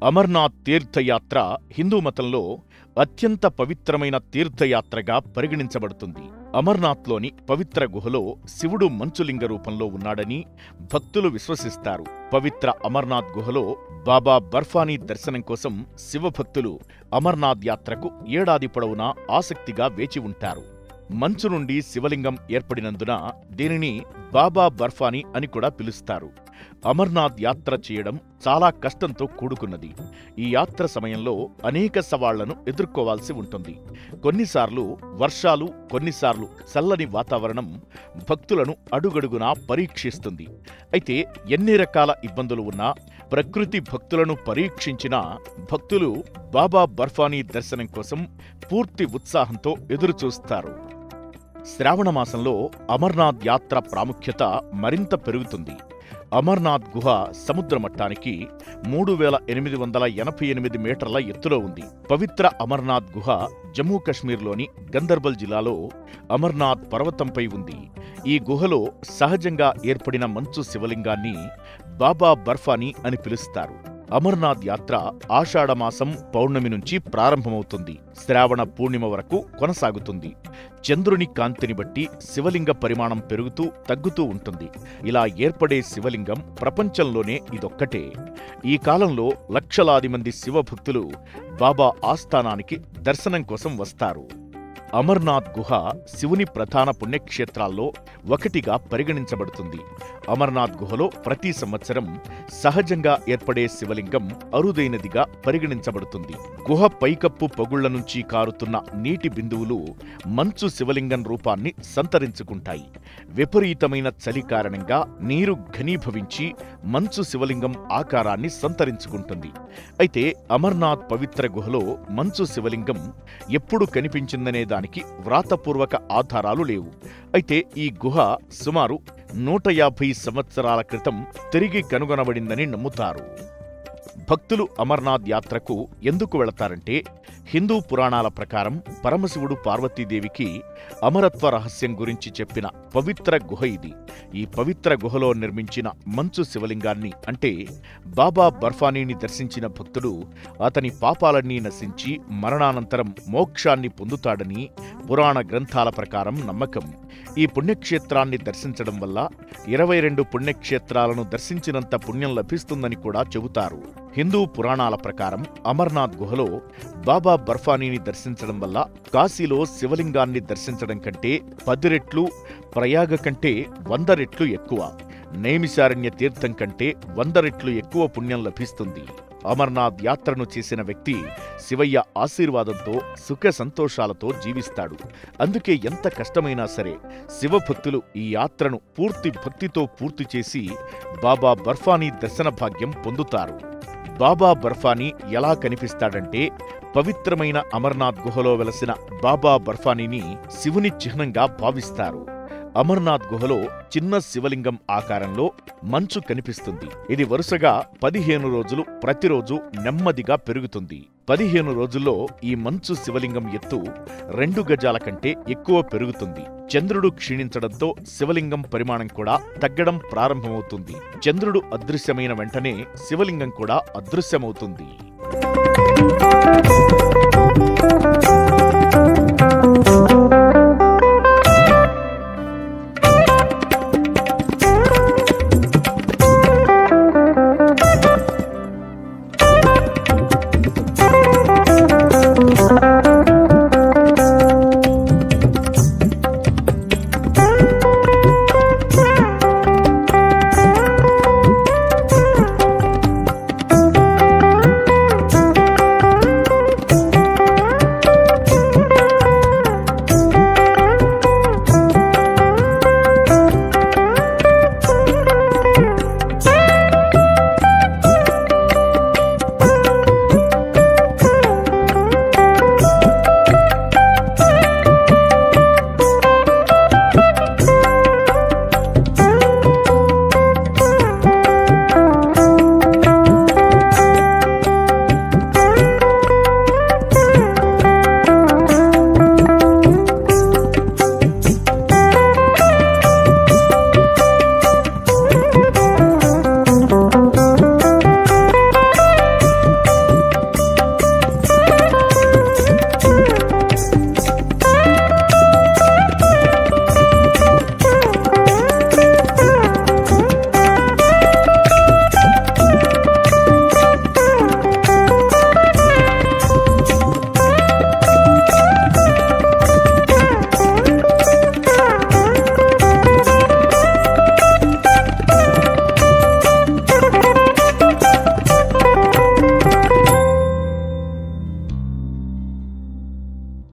అమర్నాథ్ తీర్థయాత్ర హిందూ మతంలో అత్యంత పవిత్రమైన తీర్థయాత్రగా పరిగణించబడుతుంది. అమర్నాథ్లోని పవిత్ర గుహలో శివుడు మంచులింగ రూపంలో ఉన్నాడని భక్తులు విశ్వసిస్తారు. పవిత్ర అమర్నాథ్ గుహలో బాబా బర్ఫానీ దర్శనం కోసం శివభక్తులు అమర్నాథ్ యాత్రకు ఏడాది పొడవునా ఆసక్తిగా వేచి ఉంటారు. మంచు నుండి శివలింగం ఏర్పడినందున దీనిని బాబా బర్ఫానీ అని కూడా పిలుస్తారు. అమర్నాథ్ యాత్ర చేయడం చాలా కష్టంతో కూడుకున్నది. ఈ యాత్ర సమయంలో అనేక సవాళ్లను ఎదుర్కోవాల్సి ఉంటుంది. కొన్నిసార్లు వర్షాలు, కొన్నిసార్లు చల్లని వాతావరణం భక్తులను అడుగడుగునా పరీక్షిస్తుంది. అయితే ఎన్ని రకాల ఇబ్బందులు ఉన్నా ప్రకృతి భక్తులను పరీక్షించిన భక్తులు బాబా బర్ఫానీ దర్శనం కోసం పూర్తి ఉత్సాహంతో ఎదురుచూస్తారు. శ్రావణమాసంలో అమర్నాథ్ యాత్ర ప్రాముఖ్యత మరింత పెరుగుతుంది. అమర్నాథ్ గుహ సముద్ర మట్టానికి 3888 మీటర్ల ఎత్తులో ఉంది. పవిత్ర అమర్నాథ్ గుహ జమ్మూ కశ్మీర్లోని గందర్బల్ జిల్లాలో అమర్నాథ్ పర్వతంపై ఉంది. ఈ గుహలో సహజంగా ఏర్పడిన మంచు శివలింగాన్ని బాబా బర్ఫానీ అని పిలుస్తారు. అమర్నాథ్ యాత్ర ఆషాఢమాసం పౌర్ణమి నుంచి ప్రారంభమవుతుంది. శ్రావణ పూర్ణిమ వరకు కొనసాగుతుంది. చంద్రుని కాంతిని బట్టి శివలింగ పరిమాణం పెరుగుతూ తగ్గుతూ ఉంటుంది. ఇలా ఏర్పడే శివలింగం ప్రపంచంలోనే ఇదొక్కటే. ఈ కాలంలో లక్షలాది మంది శివభక్తులు బాబా ఆస్థానానికి దర్శనం కోసం వస్తారు. అమర్నాథ్ గుహ శివుని ప్రధాన పుణ్యక్షేత్రాల్లో ఒకటిగా పరిగణించబడుతుంది. అమర్నాథ్ గుహలో ప్రతి సంవత్సరం సహజంగా ఏర్పడే శివలింగం అరుదైనదిగా పరిగణించబడుతుంది. గుహ పైకప్పు పగుళ్ల నుంచి కారుతున్న నీటి బిందువులు మంచు శివలింగం రూపాన్ని సంతరించుకుంటాయి. విపరీతమైన చలి కారణంగా నీరు ఘనీభవించి మంచు శివలింగం ఆకారాన్ని సంతరించుకుంటుంది. అయితే అమర్నాథ్ పవిత్ర గుహలో మంచు శివలింగం ఎప్పుడు కనిపించిందనే దానికి వ్రాతపూర్వక ఆధారాలు లేవు. అయితే ఈ గుహ సుమారు 150 సంవత్సరాల క్రితం తిరిగి కనుగొనబడిందని నమ్ముతారు. భక్తులు అమర్నాథ్ యాత్రకు ఎందుకు వెళతారంటే, హిందూ పురాణాల ప్రకారం పరమశివుడు పార్వతీదేవికి అమరత్వ రహస్యం గురించి చెప్పిన పవిత్ర గుహ ఇది. ఈ పవిత్ర గుహలో నిర్మించిన మంచు శివలింగాన్ని అంటే బాబా బర్ఫానీని దర్శించిన భక్తుడు అతని పాపాలన్నీ నశించి మరణానంతరం మోక్షాన్ని పొందుతాడని పురాణ గ్రంథాల ప్రకారం నమ్మకం. ఈ పుణ్యక్షేత్రాన్ని దర్శించడం వల్ల 22 పుణ్యక్షేత్రాలను దర్శించినంత పుణ్యం లభిస్తుందని కూడా చెబుతారు. హిందూ పురాణాల ప్రకారం అమర్నాథ్ గుహలో బాబా బర్ఫానీని దర్శించడం వల్ల కాశీలో శివలింగాన్ని దర్శించడం కంటే 10 రెట్లు, ప్రయాగ కంటే 100 రెట్లు ఎక్కువ, నైమిషారణ్య తీర్థం కంటే 100 రెట్లు ఎక్కువ పుణ్యం లభిస్తుంది. అమర్నాథ్ యాత్రను చేసిన వ్యక్తి శివయ్య ఆశీర్వాదంతో సుఖ సంతోషాలతో జీవిస్తాడు. అందుకే ఎంత కష్టమైనా సరే శివభక్తులు ఈ యాత్రను పూర్తి భక్తితో పూర్తి చేసి బాబా బర్ఫానీ దర్శన భాగ్యం పొందుతారు. బాబా బర్ఫానీ ఎలా కనిపిస్తాడంటే, పవిత్రమైన అమర్నాథ్ గుహలో వెలసిన బాబా బర్ఫానీని శివుని చిహ్నంగా భావిస్తారు. అమర్నాథ్ గుహలో చిన్న శివలింగం ఆకారంలో మంచు కనిపిస్తుంది. ఇది వరుసగా 15 రోజులు ప్రతిరోజు నెమ్మదిగా పెరుగుతుంది. 15 రోజుల్లో ఈ మంచు శివలింగం ఎత్తు 2 గజాల కంటే ఎక్కువ పెరుగుతుంది. చంద్రుడు క్షీణించడంతో శివలింగం పరిమాణం కూడా తగ్గడం ప్రారంభమవుతుంది. చంద్రుడు అదృశ్యమైన వెంటనే శివలింగం కూడా అదృశ్యమవుతుంది.